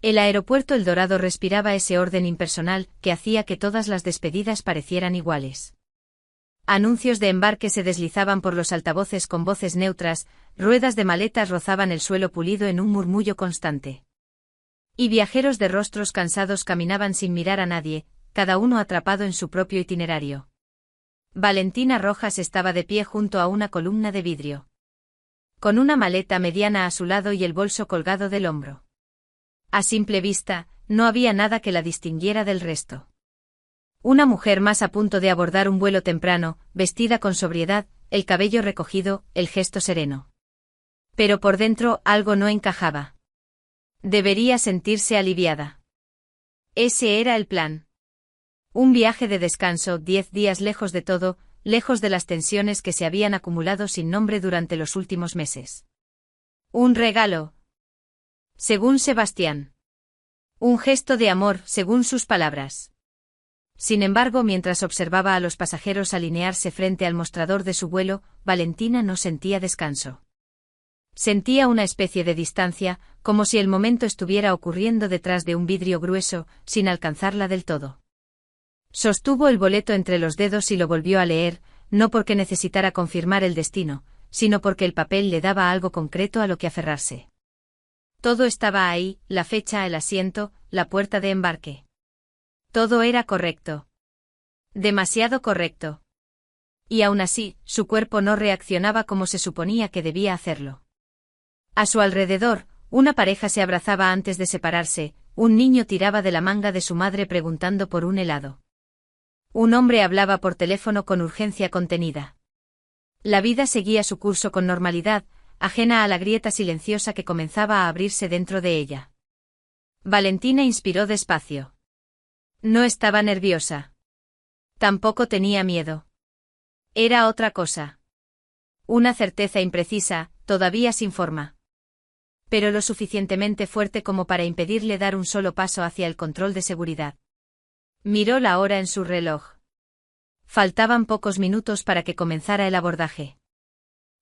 El aeropuerto El Dorado respiraba ese orden impersonal que hacía que todas las despedidas parecieran iguales. Anuncios de embarque se deslizaban por los altavoces con voces neutras, ruedas de maletas rozaban el suelo pulido en un murmullo constante. Y viajeros de rostros cansados caminaban sin mirar a nadie, cada uno atrapado en su propio itinerario. Valentina Rojas estaba de pie junto a una columna de vidrio, con una maleta mediana a su lado y el bolso colgado del hombro. A simple vista, no había nada que la distinguiera del resto. Una mujer más a punto de abordar un vuelo temprano, vestida con sobriedad, el cabello recogido, el gesto sereno. Pero por dentro algo no encajaba. Debería sentirse aliviada. Ese era el plan. Un viaje de descanso, 10 días lejos de todo, lejos de las tensiones que se habían acumulado sin nombre durante los últimos meses. Un regalo, según Sebastián. Un gesto de amor, según sus palabras. Sin embargo, mientras observaba a los pasajeros alinearse frente al mostrador de su vuelo, Valentina no sentía descanso. Sentía una especie de distancia, como si el momento estuviera ocurriendo detrás de un vidrio grueso, sin alcanzarla del todo. Sostuvo el boleto entre los dedos y lo volvió a leer, no porque necesitara confirmar el destino, sino porque el papel le daba algo concreto a lo que aferrarse. Todo estaba ahí, la fecha, el asiento, la puerta de embarque. Todo era correcto. Demasiado correcto. Y aún así, su cuerpo no reaccionaba como se suponía que debía hacerlo. A su alrededor, una pareja se abrazaba antes de separarse, un niño tiraba de la manga de su madre preguntando por un helado. Un hombre hablaba por teléfono con urgencia contenida. La vida seguía su curso con normalidad, ajena a la grieta silenciosa que comenzaba a abrirse dentro de ella. Valentina inspiró despacio. No estaba nerviosa. Tampoco tenía miedo. Era otra cosa. Una certeza imprecisa, todavía sin forma. Pero lo suficientemente fuerte como para impedirle dar un solo paso hacia el control de seguridad. Miró la hora en su reloj. Faltaban pocos minutos para que comenzara el abordaje.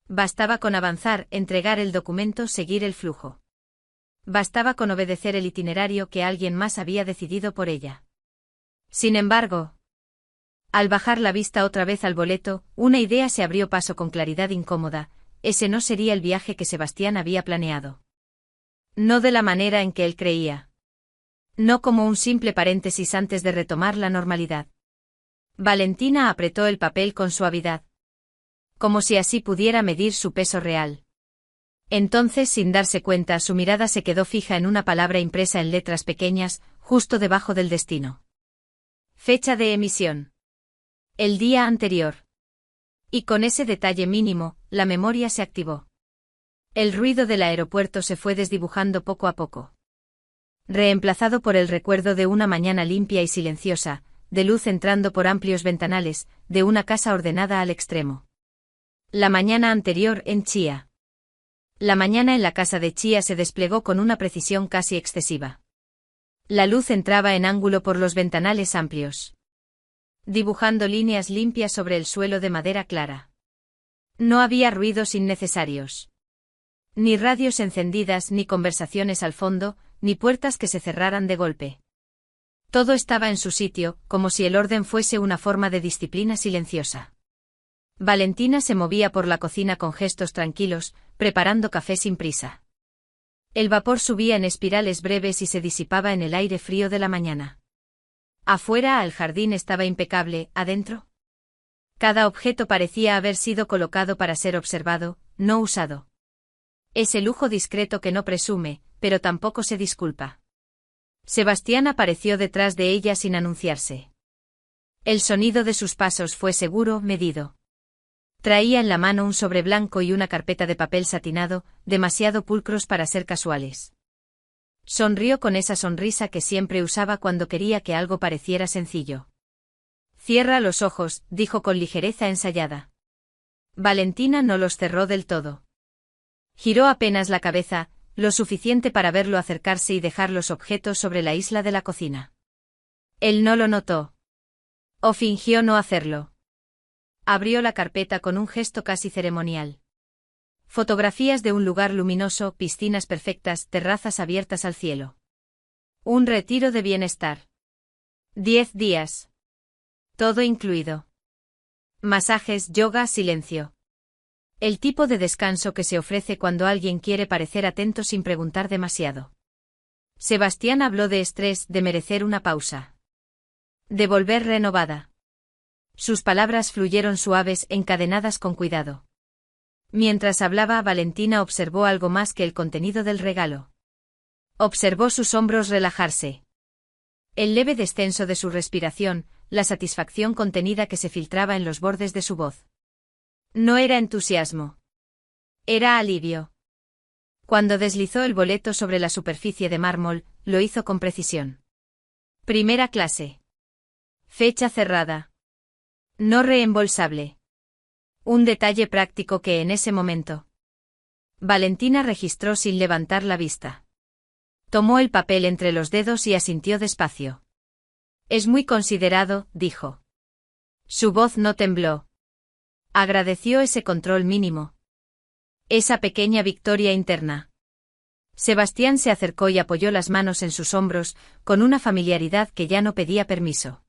Bastaba con avanzar, entregar el documento, seguir el flujo. Bastaba con obedecer el itinerario que alguien más había decidido por ella. Sin embargo, al bajar la vista otra vez al boleto, una idea se abrió paso con claridad incómoda: ese no sería el viaje que Sebastián había planeado. No de la manera en que él creía. No como un simple paréntesis antes de retomar la normalidad. Valentina apretó el papel con suavidad. Como si así pudiera medir su peso real. Entonces, sin darse cuenta, su mirada se quedó fija en una palabra impresa en letras pequeñas, justo debajo del destino. Fecha de emisión. El día anterior. Y con ese detalle mínimo, la memoria se activó. El ruido del aeropuerto se fue desdibujando poco a poco. Reemplazado por el recuerdo de una mañana limpia y silenciosa, de luz entrando por amplios ventanales, de una casa ordenada al extremo. La mañana anterior en Chía. La mañana en la casa de Chía se desplegó con una precisión casi excesiva. La luz entraba en ángulo por los ventanales amplios, dibujando líneas limpias sobre el suelo de madera clara. No había ruidos innecesarios. Ni radios encendidas, ni conversaciones al fondo, ni puertas que se cerraran de golpe. Todo estaba en su sitio, como si el orden fuese una forma de disciplina silenciosa. Valentina se movía por la cocina con gestos tranquilos, preparando café sin prisa. El vapor subía en espirales breves y se disipaba en el aire frío de la mañana. Afuera el jardín estaba impecable, adentro. Cada objeto parecía haber sido colocado para ser observado, no usado. Ese lujo discreto que no presume, pero tampoco se disculpa. Sebastián apareció detrás de ella sin anunciarse. El sonido de sus pasos fue seguro, medido. Traía en la mano un sobre blanco y una carpeta de papel satinado, demasiado pulcros para ser casuales. Sonrió con esa sonrisa que siempre usaba cuando quería que algo pareciera sencillo. «Cierra los ojos», dijo con ligereza ensayada. Valentina no los cerró del todo. Giró apenas la cabeza, lo suficiente para verlo acercarse y dejar los objetos sobre la isla de la cocina. Él no lo notó. O fingió no hacerlo. Abrió la carpeta con un gesto casi ceremonial. Fotografías de un lugar luminoso, piscinas perfectas, terrazas abiertas al cielo. Un retiro de bienestar. 10 días. Todo incluido. Masajes, yoga, silencio. El tipo de descanso que se ofrece cuando alguien quiere parecer atento sin preguntar demasiado. Sebastián habló de estrés, de merecer una pausa. De volver renovada. Sus palabras fluyeron suaves, encadenadas con cuidado. Mientras hablaba, Valentina observó algo más que el contenido del regalo. Observó sus hombros relajarse. El leve descenso de su respiración, la satisfacción contenida que se filtraba en los bordes de su voz. No era entusiasmo. Era alivio. Cuando deslizó el boleto sobre la superficie de mármol, lo hizo con precisión. Primera clase. Fecha cerrada. No reembolsable. Un detalle práctico que en ese momento. Valentina registró sin levantar la vista. Tomó el papel entre los dedos y asintió despacio. Es muy considerado, dijo. Su voz no tembló. Agradeció ese control mínimo. Esa pequeña victoria interna. Sebastián se acercó y apoyó las manos en sus hombros, con una familiaridad que ya no pedía permiso.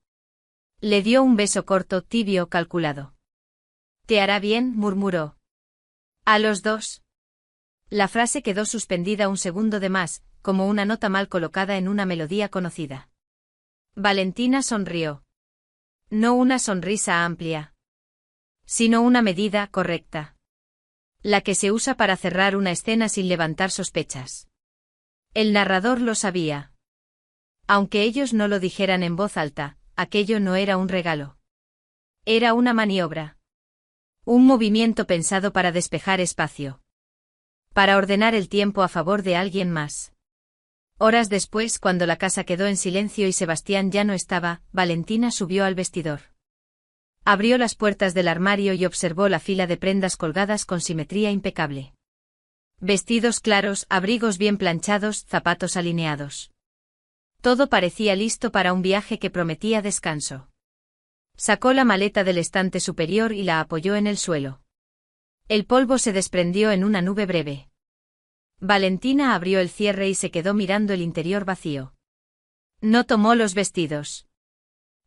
Le dio un beso corto, tibio, calculado. Te hará bien, murmuró. A los dos. La frase quedó suspendida un segundo de más, como una nota mal colocada en una melodía conocida. Valentina sonrió. No una sonrisa amplia, sino una medida correcta. La que se usa para cerrar una escena sin levantar sospechas. El narrador lo sabía. Aunque ellos no lo dijeran en voz alta, aquello no era un regalo. Era una maniobra. Un movimiento pensado para despejar espacio. Para ordenar el tiempo a favor de alguien más. Horas después, cuando la casa quedó en silencio y Sebastián ya no estaba, Valentina subió al vestidor. Abrió las puertas del armario y observó la fila de prendas colgadas con simetría impecable. Vestidos claros, abrigos bien planchados, zapatos alineados. Todo parecía listo para un viaje que prometía descanso. Sacó la maleta del estante superior y la apoyó en el suelo. El polvo se desprendió en una nube breve. Valentina abrió el cierre y se quedó mirando el interior vacío. No tomó los vestidos.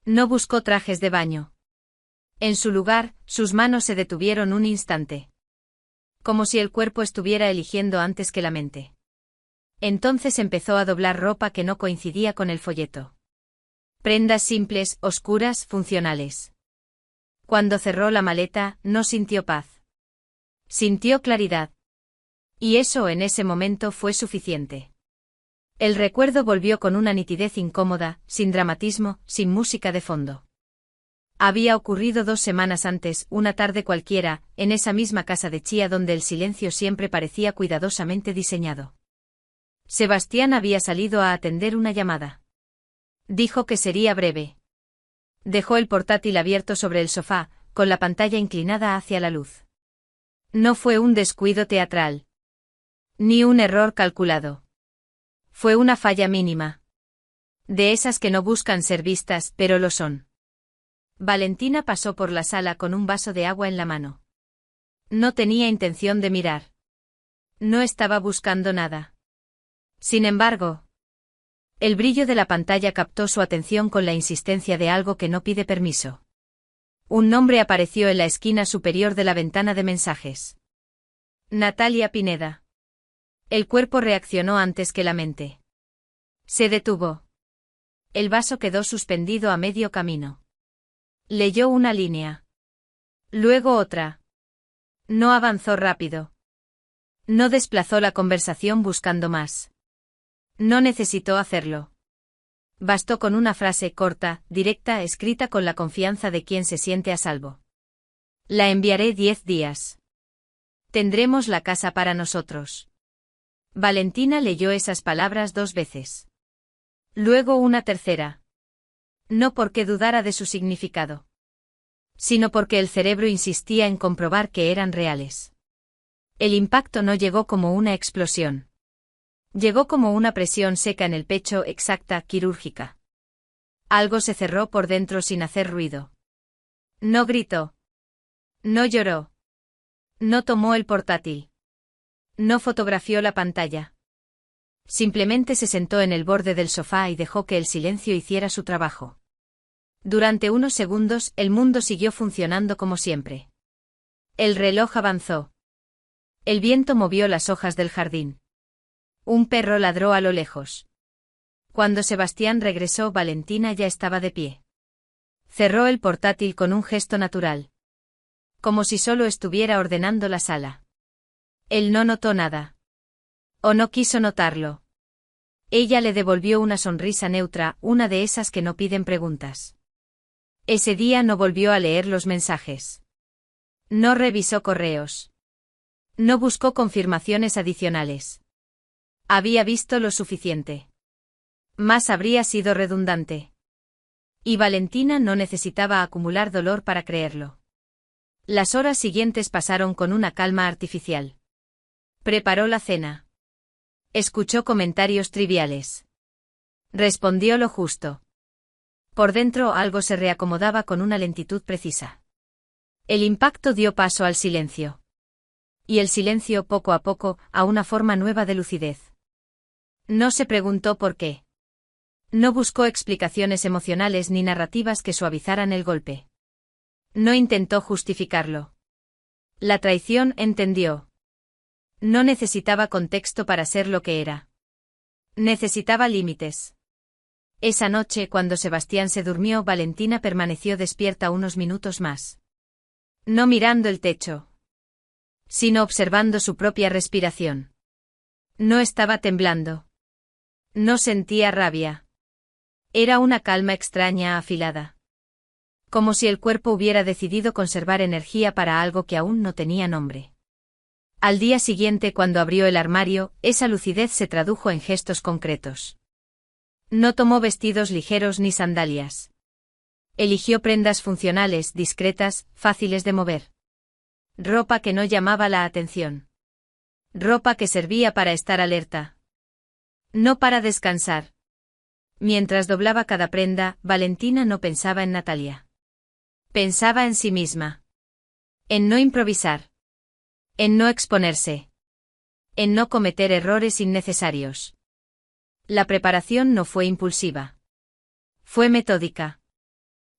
No buscó trajes de baño. En su lugar, sus manos se detuvieron un instante. Como si el cuerpo estuviera eligiendo antes que la mente. Entonces empezó a doblar ropa que no coincidía con el folleto. Prendas simples, oscuras, funcionales. Cuando cerró la maleta, no sintió paz. Sintió claridad. Y eso en ese momento fue suficiente. El recuerdo volvió con una nitidez incómoda, sin dramatismo, sin música de fondo. Había ocurrido 2 semanas antes, una tarde cualquiera, en esa misma casa de Chía donde el silencio siempre parecía cuidadosamente diseñado. Sebastián había salido a atender una llamada. Dijo que sería breve. Dejó el portátil abierto sobre el sofá, con la pantalla inclinada hacia la luz. No fue un descuido teatral. Ni un error calculado. Fue una falla mínima. De esas que no buscan ser vistas, pero lo son. Valentina pasó por la sala con un vaso de agua en la mano. No tenía intención de mirar. No estaba buscando nada. Sin embargo, el brillo de la pantalla captó su atención con la insistencia de algo que no pide permiso. Un nombre apareció en la esquina superior de la ventana de mensajes. Natalia Pineda. El cuerpo reaccionó antes que la mente. Se detuvo. El vaso quedó suspendido a medio camino. Leyó una línea. Luego otra. No avanzó rápido. No desplazó la conversación buscando más. No necesitó hacerlo. Bastó con una frase corta, directa, escrita con la confianza de quien se siente a salvo. La enviaré 10 días. Tendremos la casa para nosotros. Valentina leyó esas palabras 2 veces. Luego una tercera. No porque dudara de su significado, sino porque el cerebro insistía en comprobar que eran reales. El impacto no llegó como una explosión. Llegó como una presión seca en el pecho, exacta, quirúrgica. Algo se cerró por dentro sin hacer ruido. No gritó. No lloró. No tomó el portátil. No fotografió la pantalla. Simplemente se sentó en el borde del sofá y dejó que el silencio hiciera su trabajo. Durante unos segundos, el mundo siguió funcionando como siempre. El reloj avanzó. El viento movió las hojas del jardín. Un perro ladró a lo lejos. Cuando Sebastián regresó, Valentina ya estaba de pie. Cerró el portátil con un gesto natural. Como si solo estuviera ordenando la sala. Él no notó nada. O no quiso notarlo. Ella le devolvió una sonrisa neutra, una de esas que no piden preguntas. Ese día no volvió a leer los mensajes. No revisó correos. No buscó confirmaciones adicionales. Había visto lo suficiente. Más habría sido redundante. Y Valentina no necesitaba acumular dolor para creerlo. Las horas siguientes pasaron con una calma artificial. Preparó la cena. Escuchó comentarios triviales. Respondió lo justo. Por dentro algo se reacomodaba con una lentitud precisa. El impacto dio paso al silencio. Y el silencio poco a poco, a una forma nueva de lucidez. No se preguntó por qué. No buscó explicaciones emocionales ni narrativas que suavizaran el golpe. No intentó justificarlo. La traición entendió. No necesitaba contexto para ser lo que era. Necesitaba límites. Esa noche, cuando Sebastián se durmió, Valentina permaneció despierta unos minutos más. No mirando el techo, sino observando su propia respiración. No estaba temblando. No sentía rabia. Era una calma extraña, afilada. Como si el cuerpo hubiera decidido conservar energía para algo que aún no tenía nombre. Al día siguiente, cuando abrió el armario, esa lucidez se tradujo en gestos concretos. No tomó vestidos ligeros ni sandalias. Eligió prendas funcionales, discretas, fáciles de mover. Ropa que no llamaba la atención. Ropa que servía para estar alerta. No para descansar. Mientras doblaba cada prenda, Valentina no pensaba en Natalia. Pensaba en sí misma. En no improvisar. En no exponerse. En no cometer errores innecesarios. La preparación no fue impulsiva. Fue metódica.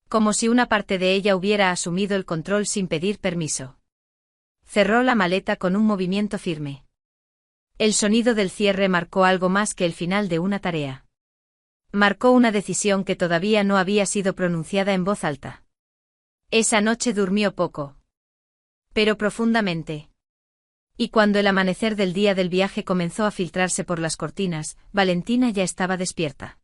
Como si una parte de ella hubiera asumido el control sin pedir permiso. Cerró la maleta con un movimiento firme. El sonido del cierre marcó algo más que el final de una tarea. Marcó una decisión que todavía no había sido pronunciada en voz alta. Esa noche durmió poco. Pero profundamente. Y cuando el amanecer del día del viaje comenzó a filtrarse por las cortinas, Valentina ya estaba despierta.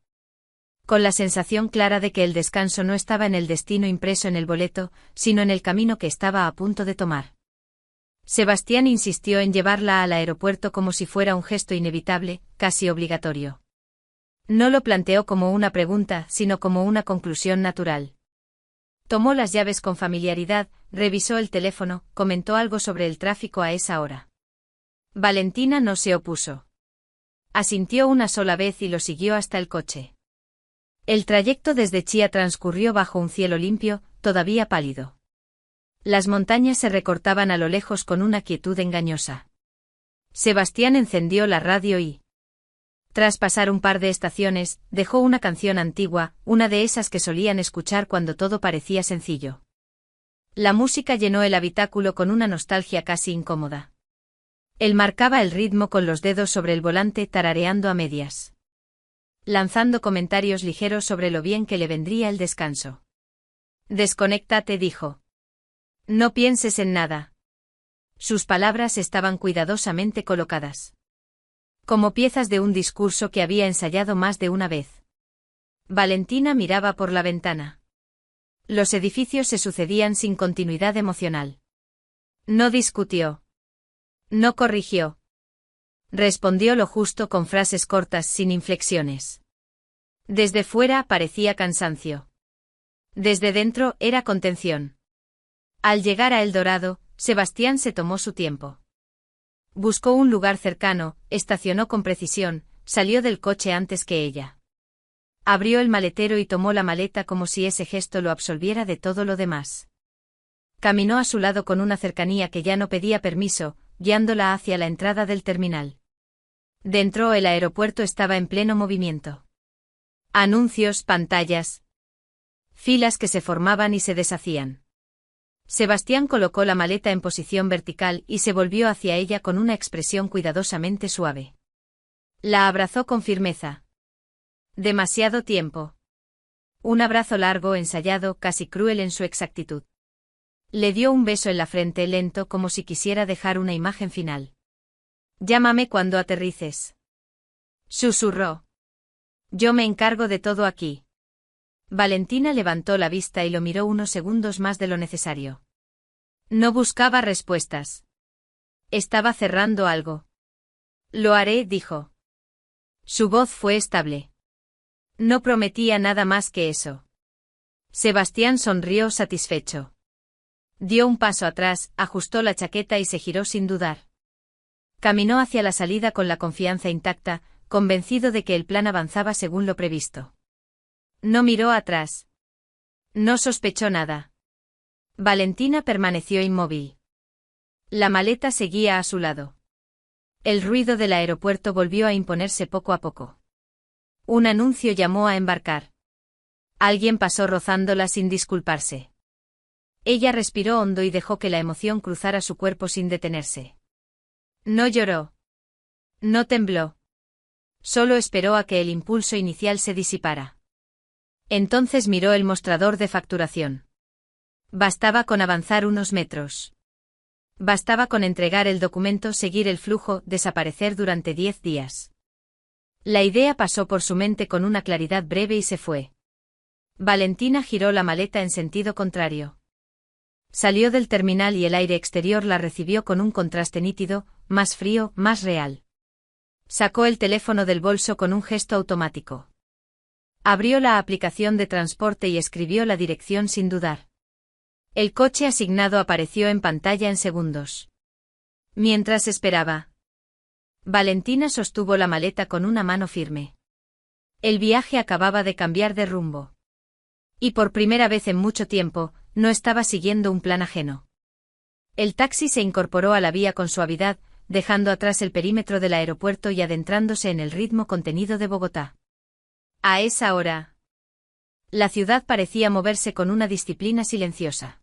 Con la sensación clara de que el descanso no estaba en el destino impreso en el boleto, sino en el camino que estaba a punto de tomar. Sebastián insistió en llevarla al aeropuerto como si fuera un gesto inevitable, casi obligatorio. No lo planteó como una pregunta, sino como una conclusión natural. Tomó las llaves con familiaridad, revisó el teléfono, comentó algo sobre el tráfico a esa hora. Valentina no se opuso. Asintió una sola vez y lo siguió hasta el coche. El trayecto desde Chía transcurrió bajo un cielo limpio, todavía pálido. Las montañas se recortaban a lo lejos con una quietud engañosa. Sebastián encendió la radio y, tras pasar un par de estaciones, dejó una canción antigua, una de esas que solían escuchar cuando todo parecía sencillo. La música llenó el habitáculo con una nostalgia casi incómoda. Él marcaba el ritmo con los dedos sobre el volante, tarareando a medias. Lanzando comentarios ligeros sobre lo bien que le vendría el descanso. Desconéctate, dijo. No pienses en nada. Sus palabras estaban cuidadosamente colocadas. Como piezas de un discurso que había ensayado más de una vez. Valentina miraba por la ventana. Los edificios se sucedían sin continuidad emocional. No discutió. No corrigió. Respondió lo justo con frases cortas sin inflexiones. Desde fuera parecía cansancio. Desde dentro era contención. Al llegar a El Dorado, Sebastián se tomó su tiempo. Buscó un lugar cercano, estacionó con precisión, salió del coche antes que ella. Abrió el maletero y tomó la maleta como si ese gesto lo absolviera de todo lo demás. Caminó a su lado con una cercanía que ya no pedía permiso, guiándola hacia la entrada del terminal. Dentro el aeropuerto estaba en pleno movimiento. Anuncios, pantallas. Filas que se formaban y se deshacían. Sebastián colocó la maleta en posición vertical y se volvió hacia ella con una expresión cuidadosamente suave. La abrazó con firmeza. Demasiado tiempo. Un abrazo largo, ensayado, casi cruel en su exactitud. Le dio un beso en la frente lento como si quisiera dejar una imagen final. Llámame cuando aterrices. Susurró. Yo me encargo de todo aquí. Valentina levantó la vista y lo miró unos segundos más de lo necesario. No buscaba respuestas. Estaba cerrando algo. Lo haré, dijo. Su voz fue estable. No prometía nada más que eso. Sebastián sonrió satisfecho. Dio un paso atrás, ajustó la chaqueta y se giró sin dudar. Caminó hacia la salida con la confianza intacta, convencido de que el plan avanzaba según lo previsto. No miró atrás. No sospechó nada. Valentina permaneció inmóvil. La maleta seguía a su lado. El ruido del aeropuerto volvió a imponerse poco a poco. Un anuncio llamó a embarcar. Alguien pasó rozándola sin disculparse. Ella respiró hondo y dejó que la emoción cruzara su cuerpo sin detenerse. No lloró. No tembló. Solo esperó a que el impulso inicial se disipara. Entonces miró el mostrador de facturación. Bastaba con avanzar unos metros. Bastaba con entregar el documento, seguir el flujo, desaparecer durante 10 días. La idea pasó por su mente con una claridad breve y se fue. Valentina giró la maleta en sentido contrario. Salió del terminal y el aire exterior la recibió con un contraste nítido, más frío, más real. Sacó el teléfono del bolso con un gesto automático. Abrió la aplicación de transporte y escribió la dirección sin dudar. El coche asignado apareció en pantalla en segundos. Mientras esperaba, Valentina sostuvo la maleta con una mano firme. El viaje acababa de cambiar de rumbo. Y por primera vez en mucho tiempo, no estaba siguiendo un plan ajeno. El taxi se incorporó a la vía con suavidad, dejando atrás el perímetro del aeropuerto y adentrándose en el ritmo contenido de Bogotá. A esa hora, la ciudad parecía moverse con una disciplina silenciosa.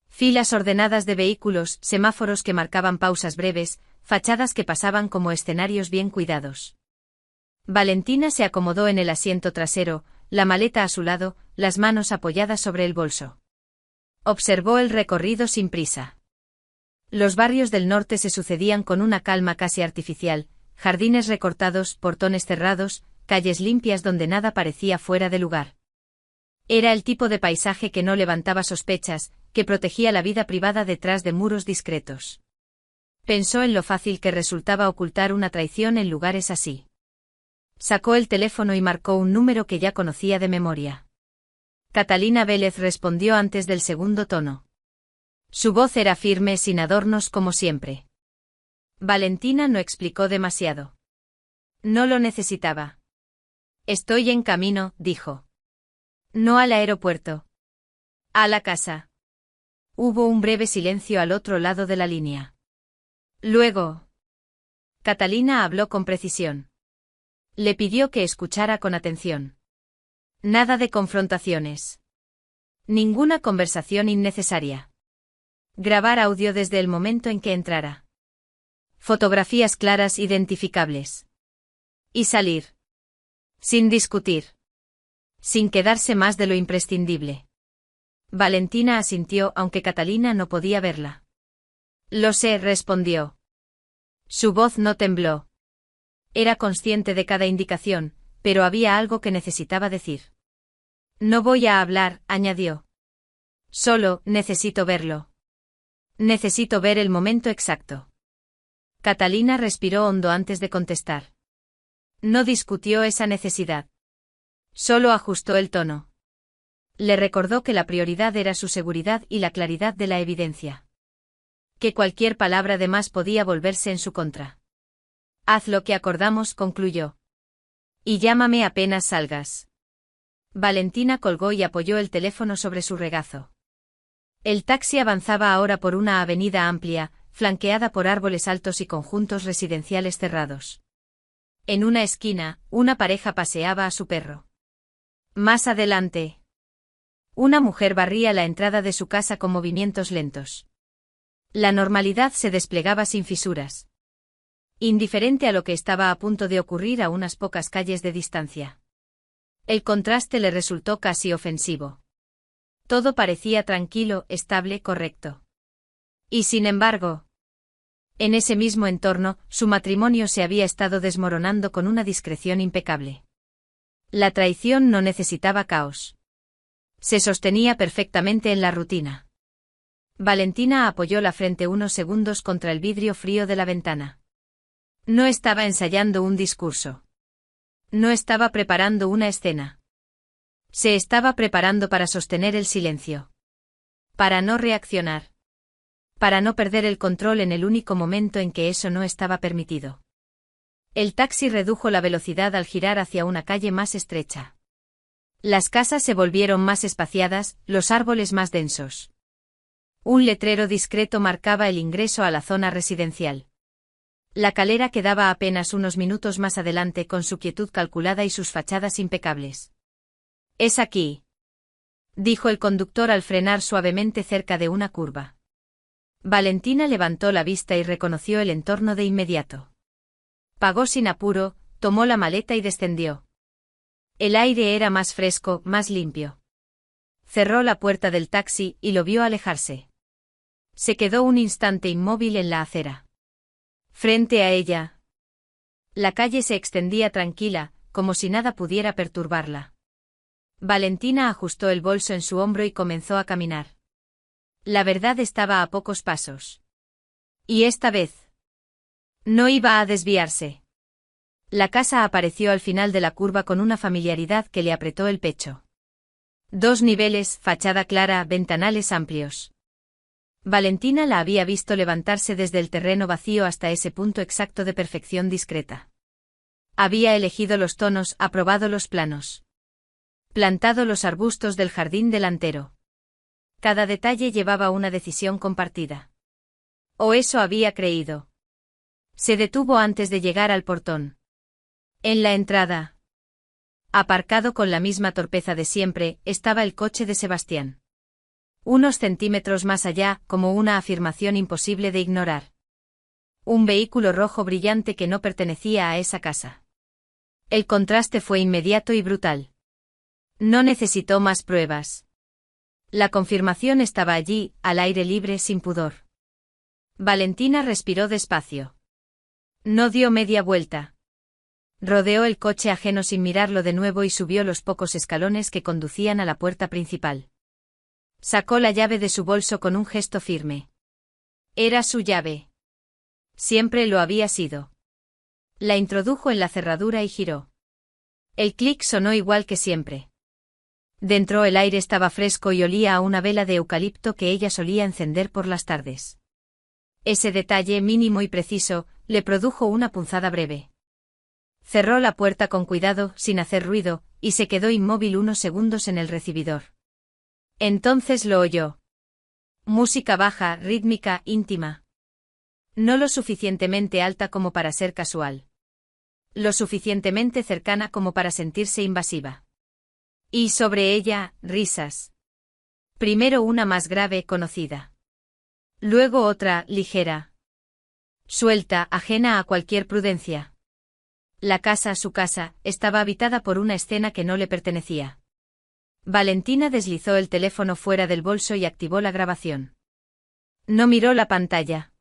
Filas ordenadas de vehículos, semáforos que marcaban pausas breves, fachadas que pasaban como escenarios bien cuidados. Valentina se acomodó en el asiento trasero, la maleta a su lado, las manos apoyadas sobre el bolso. Observó el recorrido sin prisa. Los barrios del norte se sucedían con una calma casi artificial, jardines recortados, portones cerrados, calles limpias donde nada parecía fuera de lugar. Era el tipo de paisaje que no levantaba sospechas, que protegía la vida privada detrás de muros discretos. Pensó en lo fácil que resultaba ocultar una traición en lugares así. Sacó el teléfono y marcó un número que ya conocía de memoria. Catalina Vélez respondió antes del segundo tono. Su voz era firme, sin adornos como siempre. Valentina no explicó demasiado. No lo necesitaba. Estoy en camino, dijo. No al aeropuerto. A la casa. Hubo un breve silencio al otro lado de la línea. Luego. Catalina habló con precisión. Le pidió que escuchara con atención. Nada de confrontaciones. Ninguna conversación innecesaria. Grabar audio desde el momento en que entrara. Fotografías claras, identificables. Y salir. Sin discutir. Sin quedarse más de lo imprescindible. Valentina asintió aunque Catalina no podía verla. Lo sé, respondió. Su voz no tembló. Era consciente de cada indicación, pero había algo que necesitaba decir. No voy a hablar, añadió. Solo, necesito verlo. Necesito ver el momento exacto. Catalina respiró hondo antes de contestar. No discutió esa necesidad. Solo ajustó el tono. Le recordó que la prioridad era su seguridad y la claridad de la evidencia. Que cualquier palabra de más podía volverse en su contra. Haz lo que acordamos, concluyó. Y llámame apenas salgas. Valentina colgó y apoyó el teléfono sobre su regazo. El taxi avanzaba ahora por una avenida amplia, flanqueada por árboles altos y conjuntos residenciales cerrados. En una esquina, una pareja paseaba a su perro. Más adelante, una mujer barría la entrada de su casa con movimientos lentos. La normalidad se desplegaba sin fisuras. Indiferente a lo que estaba a punto de ocurrir a unas pocas calles de distancia. El contraste le resultó casi ofensivo. Todo parecía tranquilo, estable, correcto. Y sin embargo, en ese mismo entorno, su matrimonio se había estado desmoronando con una discreción impecable. La traición no necesitaba caos. Se sostenía perfectamente en la rutina. Valentina apoyó la frente unos segundos contra el vidrio frío de la ventana. No estaba ensayando un discurso. No estaba preparando una escena. Se estaba preparando para sostener el silencio. Para no reaccionar. Para no perder el control en el único momento en que eso no estaba permitido. El taxi redujo la velocidad al girar hacia una calle más estrecha. Las casas se volvieron más espaciadas, los árboles más densos. Un letrero discreto marcaba el ingreso a la zona residencial. La calera quedaba apenas unos minutos más adelante con su quietud calculada y sus fachadas impecables. «Es aquí», dijo el conductor al frenar suavemente cerca de una curva. Valentina levantó la vista y reconoció el entorno de inmediato. Pagó sin apuro, tomó la maleta y descendió. El aire era más fresco, más limpio. Cerró la puerta del taxi y lo vio alejarse. Se quedó un instante inmóvil en la acera. Frente a ella, la calle se extendía tranquila, como si nada pudiera perturbarla. Valentina ajustó el bolso en su hombro y comenzó a caminar. La verdad estaba a pocos pasos. Y esta vez no iba a desviarse. La casa apareció al final de la curva con una familiaridad que le apretó el pecho. 2 niveles, fachada clara, ventanales amplios. Valentina la había visto levantarse desde el terreno vacío hasta ese punto exacto de perfección discreta. Había elegido los tonos, aprobado los planos. Plantado los arbustos del jardín delantero. Cada detalle llevaba una decisión compartida. O eso había creído. Se detuvo antes de llegar al portón. En la entrada, aparcado con la misma torpeza de siempre, estaba el coche de Sebastián. Unos centímetros más allá, como una afirmación imposible de ignorar. Un vehículo rojo brillante que no pertenecía a esa casa. El contraste fue inmediato y brutal. No necesitó más pruebas. La confirmación estaba allí, al aire libre, sin pudor. Valentina respiró despacio. No dio media vuelta. Rodeó el coche ajeno sin mirarlo de nuevo y subió los pocos escalones que conducían a la puerta principal. Sacó la llave de su bolso con un gesto firme. Era su llave. Siempre lo había sido. La introdujo en la cerradura y giró. El clic sonó igual que siempre. Dentro el aire estaba fresco y olía a una vela de eucalipto que ella solía encender por las tardes. Ese detalle mínimo y preciso le produjo una punzada breve. Cerró la puerta con cuidado, sin hacer ruido, y se quedó inmóvil unos segundos en el recibidor. Entonces lo oyó. Música baja, rítmica, íntima. No lo suficientemente alta como para ser casual. Lo suficientemente cercana como para sentirse invasiva. Y sobre ella, risas. Primero una más grave, conocida. Luego otra, ligera. Suelta, ajena a cualquier prudencia. La casa, su casa, estaba habitada por una escena que no le pertenecía. Valentina deslizó el teléfono fuera del bolso y activó la grabación. No miró la pantalla.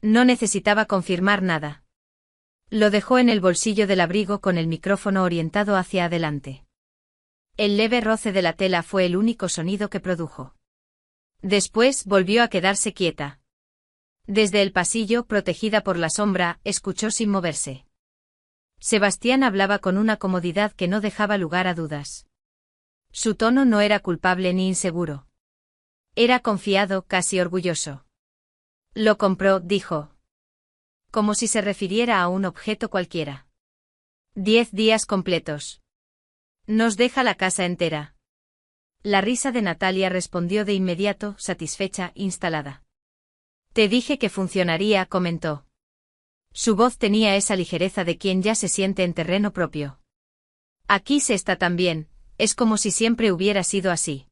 No necesitaba confirmar nada. Lo dejó en el bolsillo del abrigo con el micrófono orientado hacia adelante. El leve roce de la tela fue el único sonido que produjo. Después volvió a quedarse quieta. Desde el pasillo, protegida por la sombra, escuchó sin moverse. Sebastián hablaba con una comodidad que no dejaba lugar a dudas. Su tono no era culpable ni inseguro. Era confiado, casi orgulloso. Lo compró, dijo. Como si se refiriera a un objeto cualquiera. 10 días completos. Nos deja la casa entera. La risa de Natalia respondió de inmediato, satisfecha, instalada. Te dije que funcionaría, comentó. Su voz tenía esa ligereza de quien ya se siente en terreno propio. Aquí se está tan bien, es como si siempre hubiera sido así.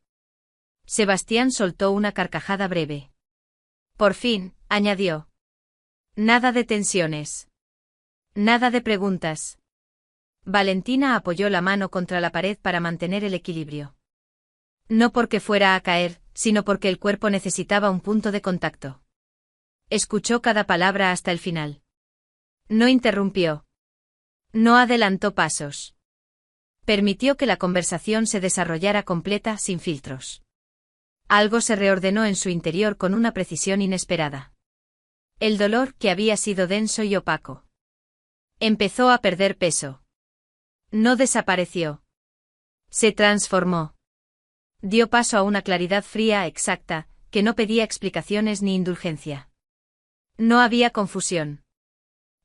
Sebastián soltó una carcajada breve. Por fin, añadió. Nada de tensiones. Nada de preguntas. Valentina apoyó la mano contra la pared para mantener el equilibrio. No porque fuera a caer, sino porque el cuerpo necesitaba un punto de contacto. Escuchó cada palabra hasta el final. No interrumpió. No adelantó pasos. Permitió que la conversación se desarrollara completa, sin filtros. Algo se reordenó en su interior con una precisión inesperada. El dolor, que había sido denso y opaco, empezó a perder peso. No desapareció. Se transformó. Dio paso a una claridad fría, exacta, que no pedía explicaciones ni indulgencia. No había confusión.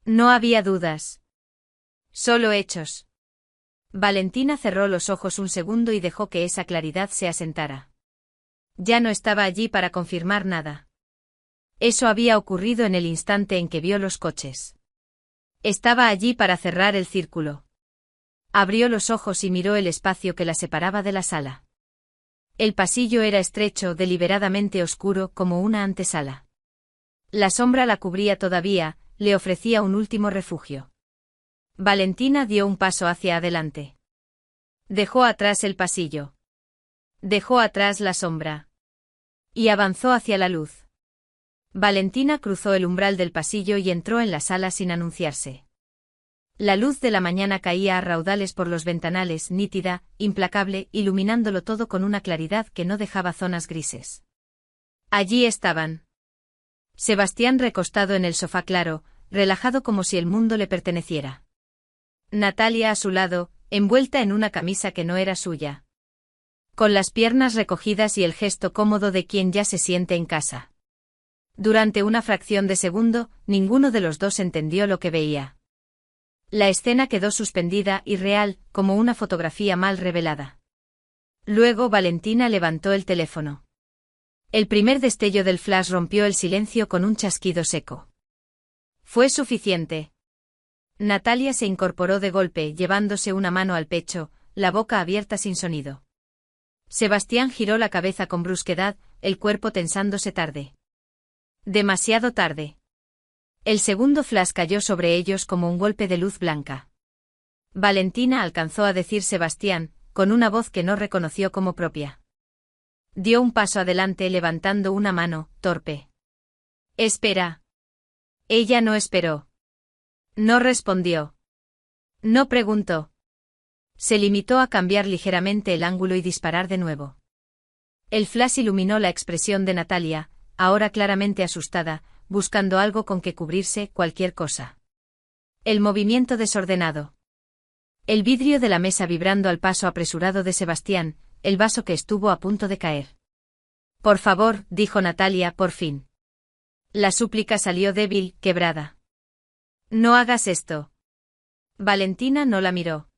No había dudas. Solo hechos. Valentina cerró los ojos un segundo y dejó que esa claridad se asentara. Ya no estaba allí para confirmar nada. Eso había ocurrido en el instante en que vio los coches. Estaba allí para cerrar el círculo. Abrió los ojos y miró el espacio que la separaba de la sala. El pasillo era estrecho, deliberadamente oscuro, como una antesala. La sombra la cubría todavía, le ofrecía un último refugio. Valentina dio un paso hacia adelante. Dejó atrás el pasillo. Dejó atrás la sombra. Y avanzó hacia la luz. Valentina cruzó el umbral del pasillo y entró en la sala sin anunciarse. La luz de la mañana caía a raudales por los ventanales, nítida, implacable, iluminándolo todo con una claridad que no dejaba zonas grises. Allí estaban. Sebastián recostado en el sofá claro, relajado como si el mundo le perteneciera. Natalia a su lado, envuelta en una camisa que no era suya. Con las piernas recogidas y el gesto cómodo de quien ya se siente en casa. Durante una fracción de segundo, ninguno de los dos entendió lo que veía. La escena quedó suspendida y real, como una fotografía mal revelada. Luego Valentina levantó el teléfono. El primer destello del flash rompió el silencio con un chasquido seco. Fue suficiente. Natalia se incorporó de golpe, llevándose una mano al pecho, la boca abierta sin sonido. Sebastián giró la cabeza con brusquedad, el cuerpo tensándose tarde. Demasiado tarde. El segundo flash cayó sobre ellos como un golpe de luz blanca. Valentina alcanzó a decir Sebastián, con una voz que no reconoció como propia. Dio un paso adelante levantando una mano, torpe. Espera. Ella no esperó. No respondió. No preguntó. Se limitó a cambiar ligeramente el ángulo y disparar de nuevo. El flash iluminó la expresión de Natalia, ahora claramente asustada, buscando algo con que cubrirse, cualquier cosa. El movimiento desordenado. El vidrio de la mesa vibrando al paso apresurado de Sebastián, el vaso que estuvo a punto de caer. Por favor, dijo Natalia, por fin. La súplica salió débil, quebrada. No hagas esto. Valentina no la miró.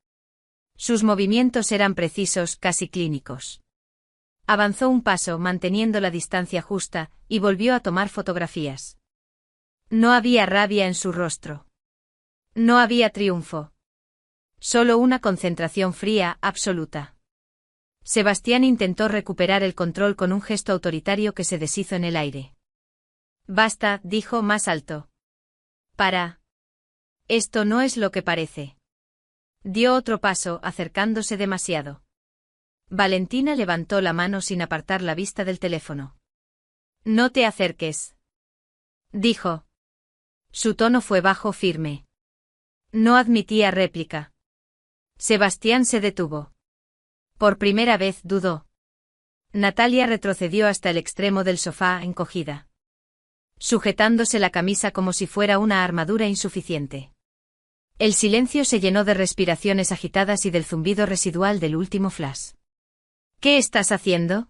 Sus movimientos eran precisos, casi clínicos. Avanzó un paso manteniendo la distancia justa, y volvió a tomar fotografías. No había rabia en su rostro. No había triunfo. Solo una concentración fría, absoluta. Sebastián intentó recuperar el control con un gesto autoritario que se deshizo en el aire. Basta, dijo más alto. Para. Esto no es lo que parece. Dio otro paso, acercándose demasiado. Valentina levantó la mano sin apartar la vista del teléfono. No te acerques. Dijo. Su tono fue bajo, firme. No admitía réplica. Sebastián se detuvo. Por primera vez dudó. Natalia retrocedió hasta el extremo del sofá, encogida, sujetándose la camisa como si fuera una armadura insuficiente. El silencio se llenó de respiraciones agitadas y del zumbido residual del último flash. ¿Qué estás haciendo?,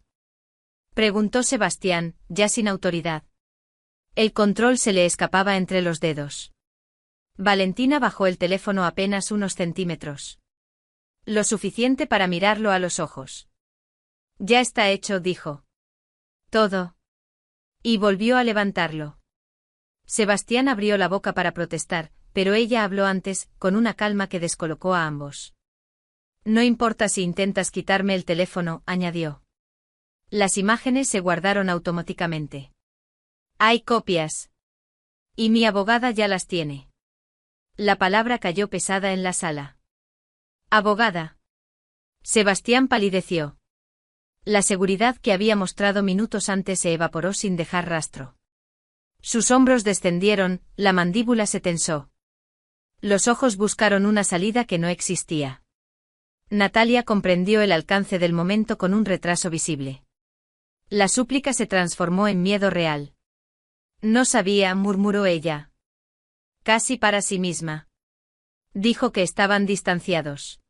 preguntó Sebastián, ya sin autoridad. El control se le escapaba entre los dedos. Valentina bajó el teléfono apenas unos centímetros. Lo suficiente para mirarlo a los ojos. Ya está hecho, dijo. Todo. Y volvió a levantarlo. Sebastián abrió la boca para protestar, pero ella habló antes, con una calma que descolocó a ambos. No importa si intentas quitarme el teléfono, añadió. Las imágenes se guardaron automáticamente. Hay copias. Y mi abogada ya las tiene. La palabra cayó pesada en la sala. Abogada. Sebastián palideció. La seguridad que había mostrado minutos antes se evaporó sin dejar rastro. Sus hombros descendieron, la mandíbula se tensó. Los ojos buscaron una salida que no existía. Natalia comprendió el alcance del momento con un retraso visible. La súplica se transformó en miedo real. No sabía, murmuró ella. Casi para sí misma. Dijo que estaban distanciados.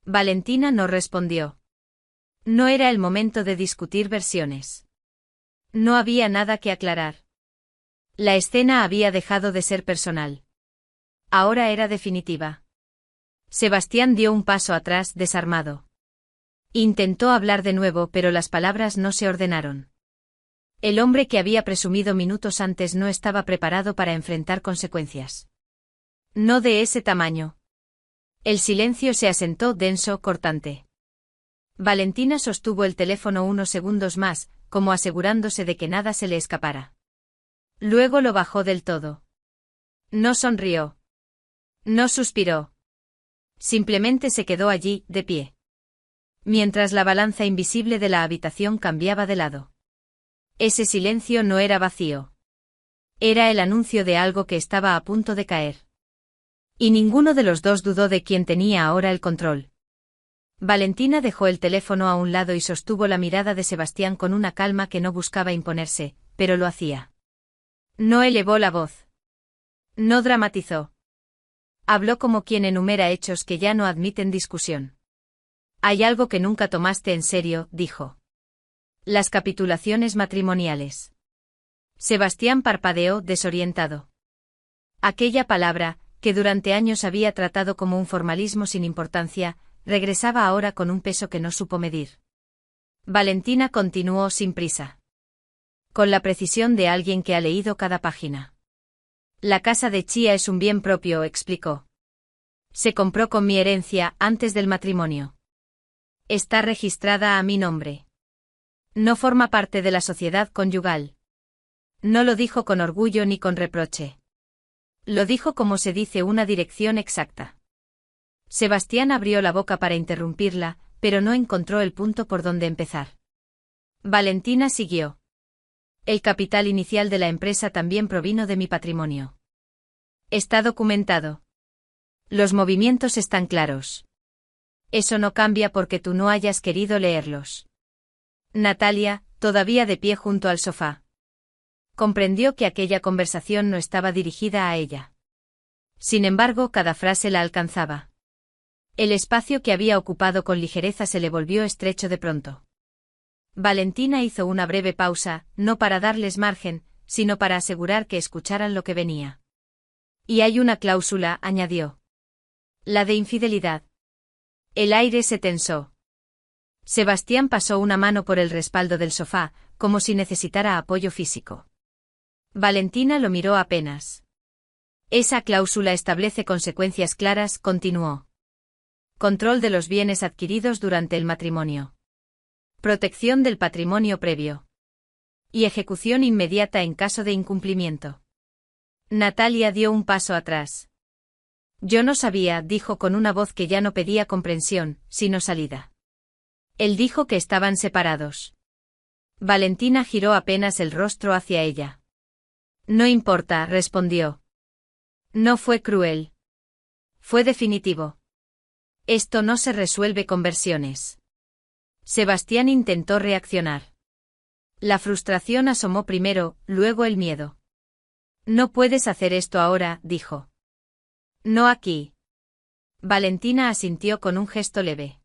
Valentina no respondió. No era el momento de discutir versiones. No había nada que aclarar. La escena había dejado de ser personal. Ahora era definitiva. Sebastián dio un paso atrás, desarmado. Intentó hablar de nuevo, pero las palabras no se ordenaron. El hombre que había presumido minutos antes no estaba preparado para enfrentar consecuencias. No de ese tamaño. El silencio se asentó denso, cortante. Valentina sostuvo el teléfono unos segundos más, como asegurándose de que nada se le escapara. Luego lo bajó del todo. No sonrió. No suspiró. Simplemente se quedó allí, de pie. Mientras la balanza invisible de la habitación cambiaba de lado. Ese silencio no era vacío. Era el anuncio de algo que estaba a punto de caer. Y ninguno de los dos dudó de quién tenía ahora el control. Valentina dejó el teléfono a un lado y sostuvo la mirada de Sebastián con una calma que no buscaba imponerse, pero lo hacía. No elevó la voz. No dramatizó. Habló como quien enumera hechos que ya no admiten discusión. Hay algo que nunca tomaste en serio, dijo. Las capitulaciones matrimoniales. Sebastián parpadeó, desorientado. Aquella palabra, que durante años había tratado como un formalismo sin importancia, regresaba ahora con un peso que no supo medir. Valentina continuó sin prisa. Con la precisión de alguien que ha leído cada página. La casa de Chía es un bien propio, explicó. Se compró con mi herencia antes del matrimonio. Está registrada a mi nombre. No forma parte de la sociedad conyugal. No lo dijo con orgullo ni con reproche. Lo dijo como se dice una dirección exacta. Sebastián abrió la boca para interrumpirla, pero no encontró el punto por donde empezar. Valentina siguió. El capital inicial de la empresa también provino de mi patrimonio. Está documentado. Los movimientos están claros. Eso no cambia porque tú no hayas querido leerlos. Natalia, todavía de pie junto al sofá. Comprendió que aquella conversación no estaba dirigida a ella. Sin embargo, cada frase la alcanzaba. El espacio que había ocupado con ligereza se le volvió estrecho de pronto. Valentina hizo una breve pausa, no para darles margen, sino para asegurar que escucharan lo que venía. Y hay una cláusula, añadió. La de infidelidad. El aire se tensó. Sebastián pasó una mano por el respaldo del sofá, como si necesitara apoyo físico. Valentina lo miró apenas. Esa cláusula establece consecuencias claras, continuó. Control de los bienes adquiridos durante el matrimonio. Protección del patrimonio previo. Y ejecución inmediata en caso de incumplimiento. Natalia dio un paso atrás. Yo no sabía, dijo con una voz que ya no pedía comprensión, sino salida. Él dijo que estaban separados. Valentina giró apenas el rostro hacia ella. No importa, respondió. No fue cruel. Fue definitivo. Esto no se resuelve con versiones. Sebastián intentó reaccionar. La frustración asomó primero, luego el miedo. No puedes hacer esto ahora, dijo. No aquí. Valentina asintió con un gesto leve.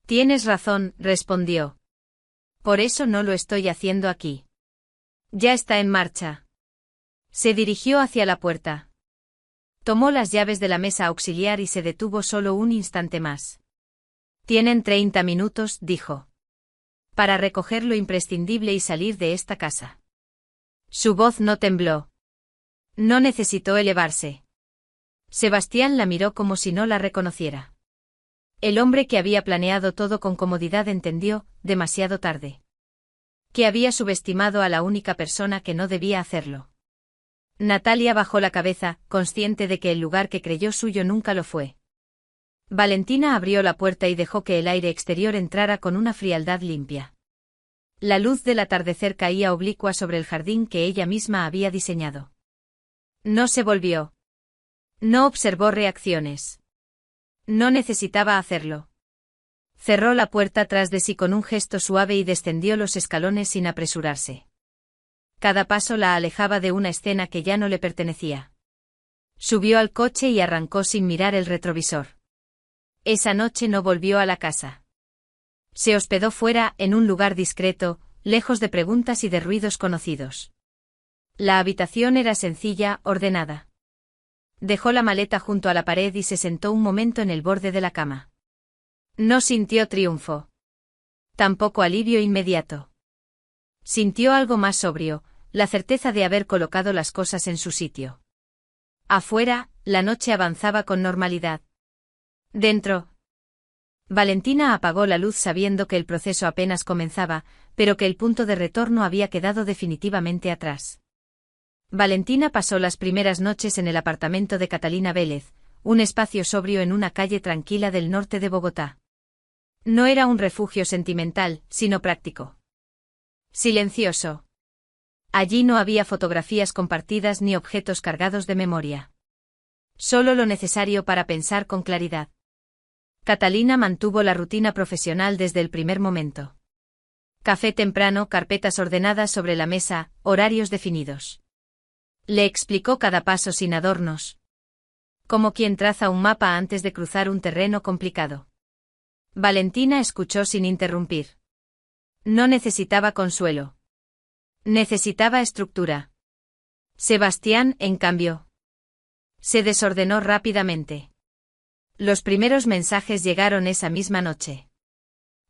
Tienes razón, respondió. Por eso no lo estoy haciendo aquí. Ya está en marcha. Se dirigió hacia la puerta. Tomó las llaves de la mesa auxiliar y se detuvo solo un instante más. Tienen 30 minutos, dijo. Para recoger lo imprescindible y salir de esta casa. Su voz no tembló. No necesitó elevarse. Sebastián la miró como si no la reconociera. El hombre que había planeado todo con comodidad entendió, demasiado tarde, que había subestimado a la única persona que no debía hacerlo. Natalia bajó la cabeza, consciente de que el lugar que creyó suyo nunca lo fue. Valentina abrió la puerta y dejó que el aire exterior entrara con una frialdad limpia. La luz del atardecer caía oblicua sobre el jardín que ella misma había diseñado. No se volvió. No observó reacciones. No necesitaba hacerlo. Cerró la puerta tras de sí con un gesto suave y descendió los escalones sin apresurarse. Cada paso la alejaba de una escena que ya no le pertenecía. Subió al coche y arrancó sin mirar el retrovisor. Esa noche no volvió a la casa. Se hospedó fuera, en un lugar discreto, lejos de preguntas y de ruidos conocidos. La habitación era sencilla, ordenada. Dejó la maleta junto a la pared y se sentó un momento en el borde de la cama. No sintió triunfo. Tampoco alivio inmediato. Sintió algo más sobrio, la certeza de haber colocado las cosas en su sitio. Afuera, la noche avanzaba con normalidad. Dentro. Valentina apagó la luz sabiendo que el proceso apenas comenzaba, pero que el punto de retorno había quedado definitivamente atrás. Valentina pasó las primeras noches en el apartamento de Catalina Vélez, un espacio sobrio en una calle tranquila del norte de Bogotá. No era un refugio sentimental, sino práctico. Silencioso. Allí no había fotografías compartidas ni objetos cargados de memoria. Solo lo necesario para pensar con claridad. Catalina mantuvo la rutina profesional desde el primer momento. Café temprano, carpetas ordenadas sobre la mesa, horarios definidos. Le explicó cada paso sin adornos. Como quien traza un mapa antes de cruzar un terreno complicado. Valentina escuchó sin interrumpir. No necesitaba consuelo. Necesitaba estructura. Sebastián, en cambio, se desordenó rápidamente. Los primeros mensajes llegaron esa misma noche.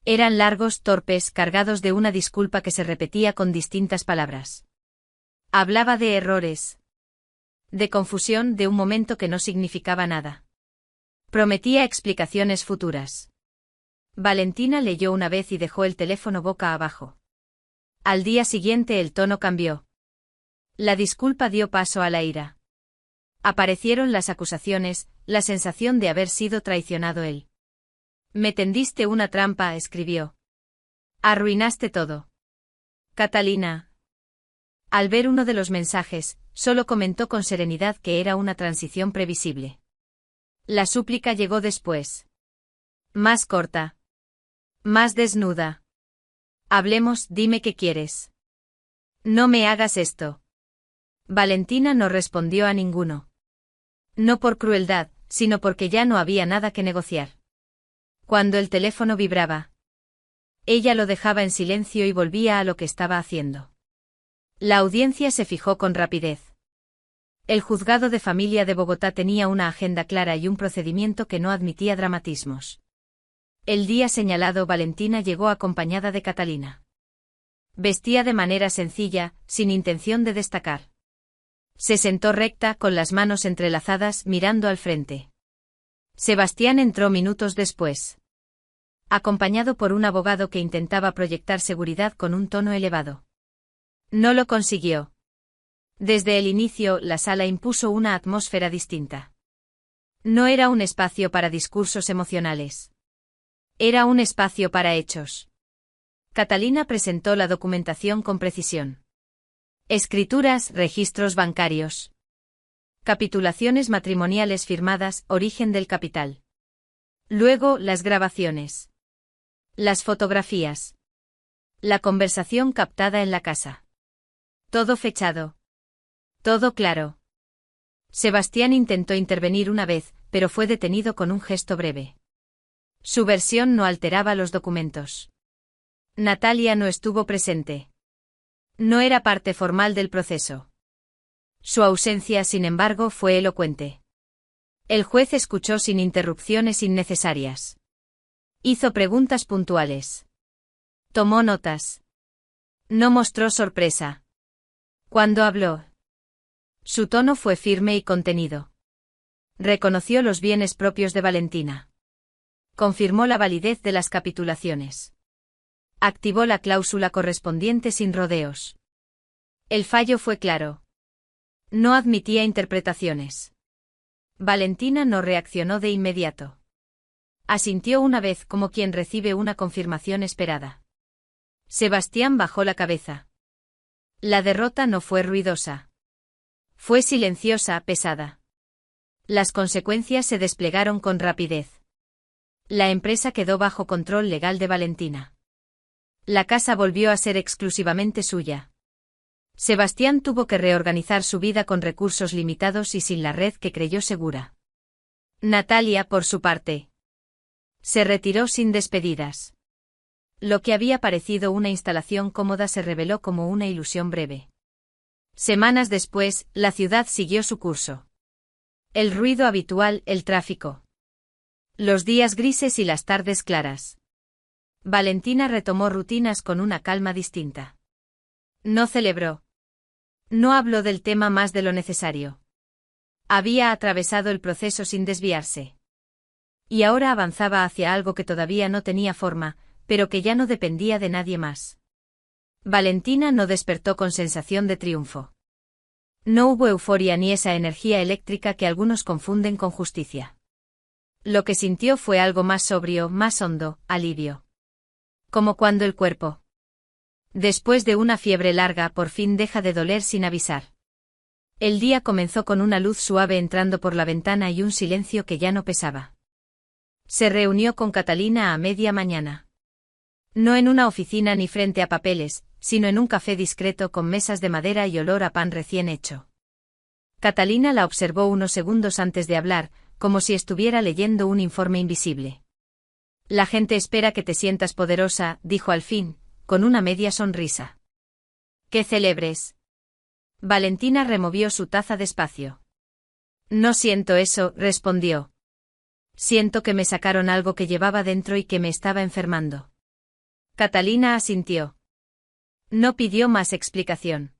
Eran largos, torpes, cargados de una disculpa que se repetía con distintas palabras. Hablaba de errores. De confusión, de un momento que no significaba nada. Prometía explicaciones futuras. Valentina leyó una vez y dejó el teléfono boca abajo. Al día siguiente el tono cambió. La disculpa dio paso a la ira. Aparecieron las acusaciones, la sensación de haber sido traicionado él. Me tendiste una trampa, escribió. Arruinaste todo. Catalina. Al ver uno de los mensajes, solo comentó con serenidad que era una transición previsible. La súplica llegó después. Más corta. Más desnuda. Hablemos, dime qué quieres. No me hagas esto. Valentina no respondió a ninguno. No por crueldad, sino porque ya no había nada que negociar. Cuando el teléfono vibraba, ella lo dejaba en silencio y volvía a lo que estaba haciendo. La audiencia se fijó con rapidez. El juzgado de familia de Bogotá tenía una agenda clara y un procedimiento que no admitía dramatismos. El día señalado, Valentina llegó acompañada de Catalina. Vestía de manera sencilla, sin intención de destacar. Se sentó recta, con las manos entrelazadas, mirando al frente. Sebastián entró minutos después. Acompañado por un abogado que intentaba proyectar seguridad con un tono elevado. No lo consiguió. Desde el inicio, la sala impuso una atmósfera distinta. No era un espacio para discursos emocionales. Era un espacio para hechos. Catalina presentó la documentación con precisión. Escrituras, registros bancarios. Capitulaciones matrimoniales firmadas, origen del capital. Luego, las grabaciones. Las fotografías. La conversación captada en la casa. Todo fechado. Todo claro. Sebastián intentó intervenir una vez, pero fue detenido con un gesto breve. Su versión no alteraba los documentos. Natalia no estuvo presente. No era parte formal del proceso. Su ausencia, sin embargo, fue elocuente. El juez escuchó sin interrupciones innecesarias. Hizo preguntas puntuales. Tomó notas. No mostró sorpresa. Cuando habló, Su tono fue firme y contenido. Reconoció los bienes propios de Valentina. Confirmó la validez de las capitulaciones. Activó la cláusula correspondiente sin rodeos. El fallo fue claro. No admitía interpretaciones. Valentina no reaccionó de inmediato. Asintió una vez como quien recibe una confirmación esperada. Sebastián bajó la cabeza. La derrota no fue ruidosa. Fue silenciosa, pesada. Las consecuencias se desplegaron con rapidez. La empresa quedó bajo control legal de Valentina. La casa volvió a ser exclusivamente suya. Sebastián tuvo que reorganizar su vida con recursos limitados y sin la red que creyó segura. Natalia, por su parte, se retiró sin despedidas. Lo que había parecido una instalación cómoda se reveló como una ilusión breve. Semanas después, la ciudad siguió su curso. El ruido habitual, el tráfico. Los días grises y las tardes claras. Valentina retomó rutinas con una calma distinta. No celebró. No habló del tema más de lo necesario. Había atravesado el proceso sin desviarse. Y ahora avanzaba hacia algo que todavía no tenía forma, pero que ya no dependía de nadie más. Valentina no despertó con sensación de triunfo. No hubo euforia ni esa energía eléctrica que algunos confunden con justicia. Lo que sintió fue algo más sobrio, más hondo, alivio. Como cuando el cuerpo, después de una fiebre larga, por fin deja de doler sin avisar. El día comenzó con una luz suave entrando por la ventana y un silencio que ya no pesaba. Se reunió con Catalina a media mañana. No en una oficina ni frente a papeles, sino en un café discreto con mesas de madera y olor a pan recién hecho. Catalina la observó unos segundos antes de hablar, como si estuviera leyendo un informe invisible. La gente espera que te sientas poderosa, dijo al fin, con una media sonrisa. ¿Qué celebres? Valentina removió su taza despacio. No siento eso, respondió. Siento que me sacaron algo que llevaba dentro y que me estaba enfermando. Catalina asintió. No pidió más explicación.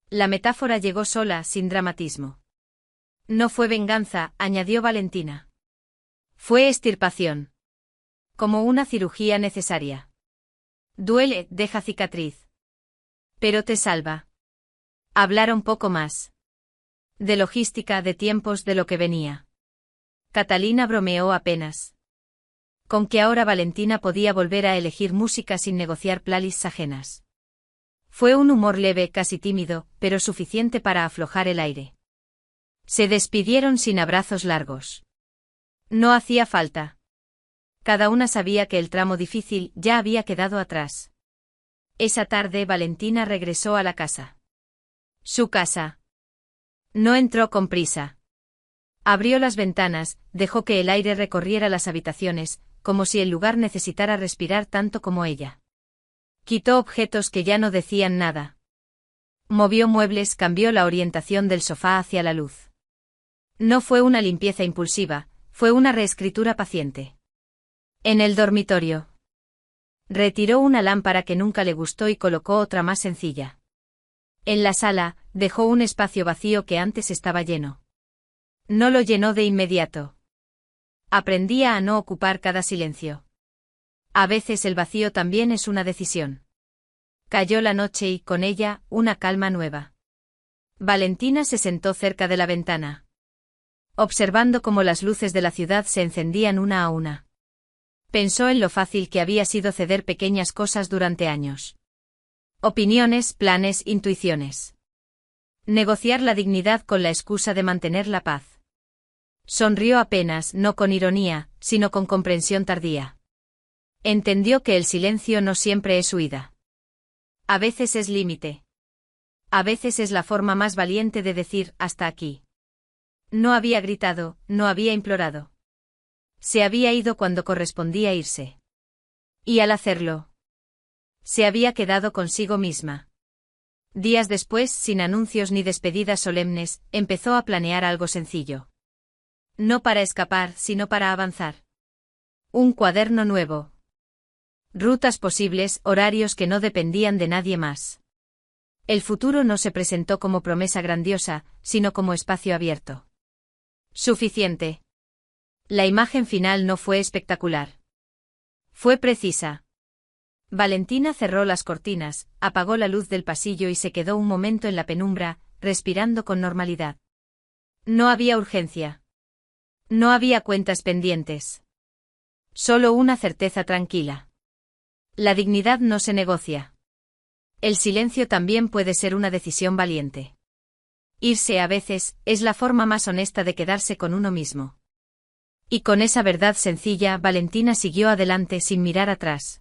La metáfora llegó sola, sin dramatismo. No fue venganza, añadió Valentina. Fue extirpación. Como una cirugía necesaria. Duele, deja cicatriz. Pero te salva. Hablaron poco más. De logística, de tiempos, de lo que venía. Catalina bromeó apenas. Con que ahora Valentina podía volver a elegir música sin negociar playlists ajenas. Fue un humor leve, casi tímido, pero suficiente para aflojar el aire. Se despidieron sin abrazos largos. No hacía falta. Cada una sabía que el tramo difícil ya había quedado atrás. Esa tarde Valentina regresó a la casa. Su casa. No entró con prisa. Abrió las ventanas, dejó que el aire recorriera las habitaciones, como si el lugar necesitara respirar tanto como ella. Quitó objetos que ya no decían nada. Movió muebles, cambió la orientación del sofá hacia la luz. No fue una limpieza impulsiva, fue una reescritura paciente. En el dormitorio. Retiró una lámpara que nunca le gustó y colocó otra más sencilla. En la sala, dejó un espacio vacío que antes estaba lleno. No lo llenó de inmediato. Aprendía a no ocupar cada silencio. A veces el vacío también es una decisión. Cayó la noche y, con ella, una calma nueva. Valentina se sentó cerca de la ventana, observando cómo las luces de la ciudad se encendían una a una. Pensó en lo fácil que había sido ceder pequeñas cosas durante años. Opiniones, planes, intuiciones. Negociar la dignidad con la excusa de mantener la paz. Sonrió apenas, no con ironía, sino con comprensión tardía. Entendió que el silencio no siempre es huida. A veces es límite. A veces es la forma más valiente de decir, hasta aquí. No había gritado, no había implorado. Se había ido cuando correspondía irse. Y al hacerlo, se había quedado consigo misma. Días después, sin anuncios ni despedidas solemnes, empezó a planear algo sencillo. No para escapar, sino para avanzar. Un cuaderno nuevo. Rutas posibles, horarios que no dependían de nadie más. El futuro no se presentó como promesa grandiosa, sino como espacio abierto. Suficiente. La imagen final no fue espectacular. Fue precisa. Valentina cerró las cortinas, apagó la luz del pasillo y se quedó un momento en la penumbra, respirando con normalidad. No había urgencia. No había cuentas pendientes. Solo una certeza tranquila. La dignidad no se negocia. El silencio también puede ser una decisión valiente. Irse a veces es la forma más honesta de quedarse con uno mismo. Y con esa verdad sencilla, Valentina siguió adelante sin mirar atrás.